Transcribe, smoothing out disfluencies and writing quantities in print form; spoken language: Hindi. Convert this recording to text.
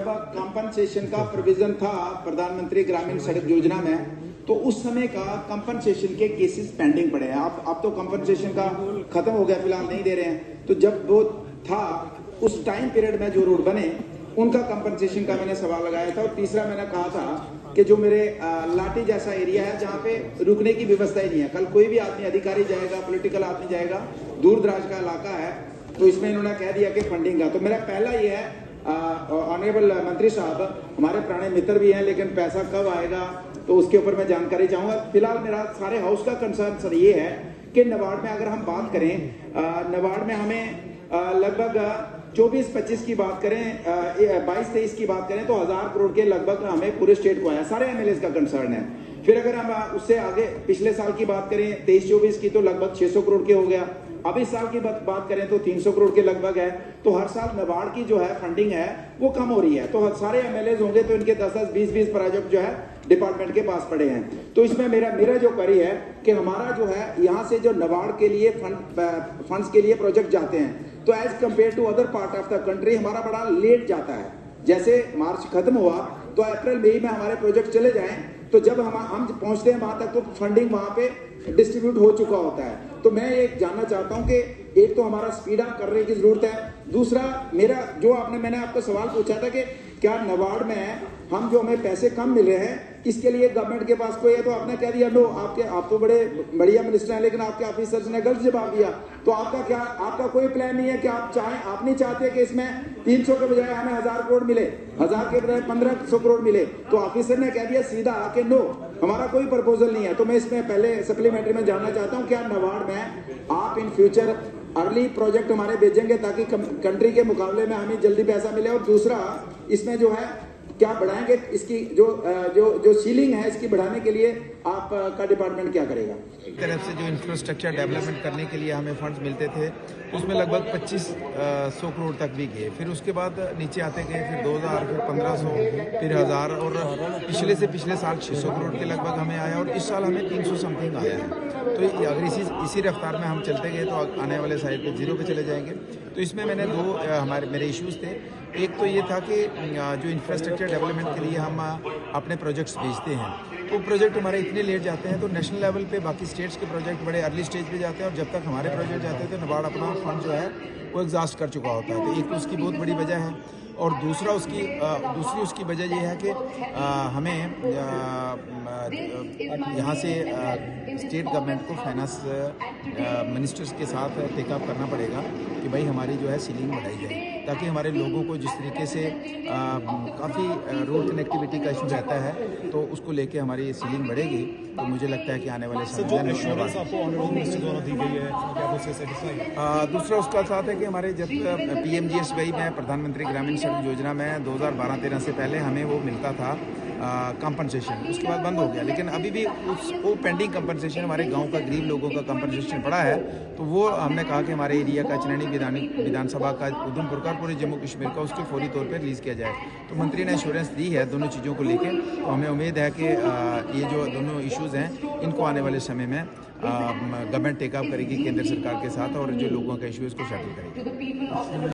जब कंपनसेशन का प्रोविजन था प्रधानमंत्री ग्रामीण सड़क योजना में, तो उस समय का कंपनसेशन के केसेस पेंडिंग पड़े हैं। अब तो कंपनसेशन का खत्म हो गया, फिलहाल नहीं दे रहे हैं। तो जब वो था उस टाइम पीरियड में जो रोड बने उनका कंपनसेशन का मैंने सवाल लगाया था। और तीसरा मैंने कहा था कि जो मेरे लाठी जैसा एरिया है जहाँ पे रुकने की व्यवस्था ही नहीं है, कल कोई भी आदमी अधिकारी जाएगा, पॉलिटिकल आदमी जाएगा, दूर दराज का इलाका है, तो इसमें इन्होंने कह दिया कि फंडिंग का। तो मेरा पहला ये है, ऑनरेबल मंत्री साहब हमारे पुराने मित्र भी हैं, लेकिन पैसा कब आएगा तो उसके ऊपर मैं जानकारी चाहूंगा। फिलहाल मेरा सारे हाउस का कंसर्न सर ये है कि नबार्ड में अगर हम बात करें, नबार्ड में हमें लगभग 24-25 की बात करें, 22-23 की बात करें तो 1000 करोड़ के लगभग हमें पूरे स्टेट को आया। सारे एमएलए का कंसर्न है। फिर अगर हम उससे आगे पिछले साल की बात करें 23-24 की, तो लगभग 600 करोड़ के हो गया। अब इस साल की बात करें तो 300 करोड़ के लगभग है। तो हर साल नबार्ड की जो है फंडिंग है वो कम हो रही है। तो सारे एमएलए होंगे तो इनके 10-10, 20-20 प्रोजेक्ट जो है डिपार्टमेंट के पास पड़े हैं। तो इसमें मेरा जो क्वेरी है कि हमारा जो है यहाँ से जो नबार्ड के लिए फंड्स के लिए प्रोजेक्ट जाते हैं, तो as compare to other part of the country हमारा बड़ा लेट जाता है। जैसे मार्च खत्म हुआ तो अप्रैल मई में हमारे प्रोजेक्ट चले जाएं, तो जब हम पहुंचते हैं वहां तक तो फंडिंग वहां पे डिस्ट्रीब्यूट हो चुका होता है। तो मैं ये जानना चाहता हूं कि एक तो हमारा स्पीड अप करने की जरूरत है, दूसरा मेरा जो मैंने आपको सवाल पूछा था कि क्या नबार्ड में हम जो हमें पैसे कम मिल रहे हैं इसके लिए गवर्नमेंट के पास कोई है, तो आपने कह दिया नो, आप तो बड़े बढ़िया मिनिस्टर हैं, लेकिन आपके ऑफिसर्स ने गलत जवाब दिया। तो आपका कोई प्लान नहीं है कि आप नहीं चाहते कि इसमें 300 के बजाय हमें 1000 करोड़ मिले, 1000 के बजाय 1500 करोड़ मिले। तो ऑफिसर ने कह दिया सीधा कि नो, हमारा कोई प्रपोजल नहीं है। तो मैं इसमें पहले सप्लीमेंट्री में जानना चाहता हूँ, क्या नबार्ड में आप इन फ्यूचर अर्ली प्रोजेक्ट हमारे भेजेंगे ताकि कंट्री के मुकाबले में हमें जल्दी पैसा मिले? और दूसरा, इसमें जो है क्या बढ़ाएंगे इसकी जो सीलिंग है इसकी बढ़ाने के लिए आपका डिपार्टमेंट क्या करेगा? एक तरफ से जो इंफ्रास्ट्रक्चर डेवलपमेंट करने के लिए हमें फंड्स मिलते थे उसमें लगभग 2500 करोड़ तक भी गए। फिर उसके बाद नीचे आते गए, फिर 2000, फिर 1500, फिर 1000, और पिछले से पिछले साल 600 करोड़ के लगभग हमें आया, और इस साल हमें 300 समथिंग आया है। तो अगर इसी रफ्तार में हम चलते गए तो आने वाले साइड पे जीरो पे चले जाएंगे। तो इसमें मैंने मेरे इश्यूज़ थे। एक तो ये था कि जो इंफ्रास्ट्रक्चर डेवलपमेंट के लिए हम अपने प्रोजेक्ट्स भेजते हैं, वो प्रोजेक्ट हमारे इतने लेट जाते हैं, तो नेशनल लेवल पे बाकी स्टेट्स के प्रोजेक्ट बड़े अर्ली स्टेज पे जाते हैं, और जब तक हमारे प्रोजेक्ट जाते हैं तो नबार्ड अपना फंड जो है वो एग्जॉस्ट कर चुका होता है। तो एक तो उसकी बहुत बड़ी वजह है, और दूसरा दूसरी उसकी वजह ये है कि हमें यहाँ से स्टेट गवर्नमेंट को फाइनेंस मिनिस्टर्स के साथ टेकअप करना पड़ेगा कि भाई हमारी जो है सीलिंग बढ़ाई जाए, ताकि हमारे लोगों को जिस तरीके से काफ़ी रोड कनेक्टिविटी का इशू रहता है, तो उसको लेके हमारी सीलिंग बढ़ेगी। तो मुझे लगता है कि आने वाले समय में दूसरा उसका साथ है कि हमारे जब PMGSY में प्रधानमंत्री ग्रामीण सड़क योजना में 2012-13 से पहले हमें वो मिलता था कंपनसेशन, उसके बाद बंद हो गया, लेकिन अभी भी वो पेंडिंग कंपनसेशन हमारे गांव का गरीब लोगों का कंपनसेशन पड़ा है। तो वो हमने कहा कि हमारे एरिया का चनैनी विधानसभा का, उधमपुर का, पूरे जम्मू कश्मीर का उसके फौरी तौर पर रिलीज़ किया जाए। तो मंत्री ने एश्योरेंस दी है दोनों चीज़ों को लेकर। तो हमें उम्मीद है कि ये जो दोनों इश्यूज़ हैं इनको आने वाले समय में गवर्नमेंट टेकअप करेगी केंद्र सरकार के साथ, और जो लोगों का इशू है उसको सेटल करेगी।